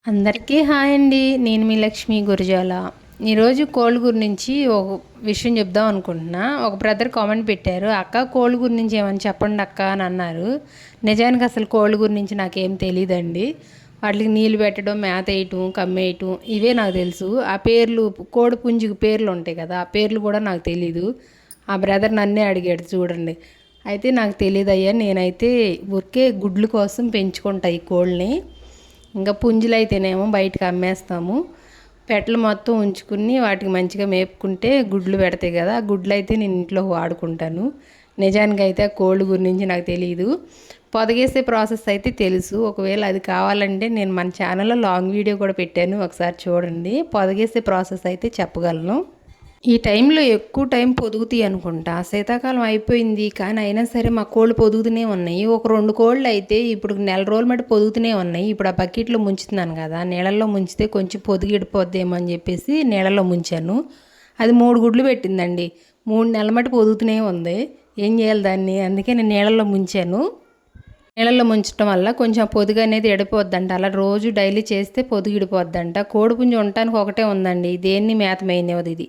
అందరికీ హాయ్ అండి. నేను మీ లక్ష్మి గురజాల. ఈరోజు కోళ్ళ గురించి ఒక విషయం చెప్దాం అనుకుంటున్నా. ఒక బ్రదర్ కామెంట్ పెట్టారు, అక్క కోళ్ళ గురించి ఏమని చెప్పండి అక్క అని అన్నారు. నిజానికి అసలు కోళ్ళ గురించి నాకేం తెలియదండి. వాటికి నీళ్ళు పెట్టడం, మేత వేయటం, కమ్మేయటం ఇవే నాకు తెలుసు. ఆ పేర్లు కోడి పుంజుకి పేర్లు ఉంటాయి కదా, ఆ పేర్లు కూడా నాకు తెలీదు. ఆ బ్రదర్ నన్నే అడిగాడు చూడండి. అయితే నాకు తెలియదయ్యా, నేనైతే ఊరికే గుడ్ల కోసం పెంచుకుంటా ఈ కోళ్ళని. ఇంకా పుంజులు అయితేనేమో బయటకు అమ్మేస్తాము. పెట్టలు మొత్తం ఉంచుకుని వాటికి మంచిగా మేపుకుంటే గుడ్లు పెడతాయి కదా, ఆ గుడ్లు అయితే నేను ఇంట్లో వాడుకుంటాను. నిజానికి అయితే ఆ కోళ్ళ గురించి నాకు తెలియదు. పొదగేసే ప్రాసెస్ అయితే తెలుసు. ఒకవేళ అది కావాలంటే నేను మన ఛానల్లో లాంగ్ వీడియో కూడా పెట్టాను, ఒకసారి చూడండి. పొదగేసే ప్రాసెస్ అయితే చెప్పగలను. ఈ టైంలో ఎక్కువ టైం పొదుగుతాయి అనుకుంటా. శీతాకాలం అయిపోయింది కానీ అయినా సరే మా కోళ్ళు పొదుగుతూనే ఉన్నాయి. ఒక 2 కోళ్ళు అయితే ఇప్పుడు నెల రోజులు మట్టి పొదుగుతూనే ఉన్నాయి. ఇప్పుడు ఆ బకెట్లో ముంచుతున్నాను కదా, నీళ్ళల్లో ముంచితే కొంచెం పొదిగిడిపోద్దేమో అని చెప్పేసి నీళ్ళల్లో ముంచాను. అది 3 గుడ్లు పెట్టిందండి. 3 నెలల మట్టి పొదుగుతూనే ఉంది. ఏం చేయాలి దాన్ని, అందుకే నేను నీళ్ళల్లో ముంచాను. నీళ్ళల్లో ముంచడం వల్ల కొంచెం పొదుగు అనేది ఎడిపోద్దంట. అలా రోజు డైలీ చేస్తే పొదుగు ఇడిపోద్దంట. కోడిపుంజు ఉండటానికి ఒకటే ఉందండి, దేన్ని మేత మేయనివ్వదు ఇది.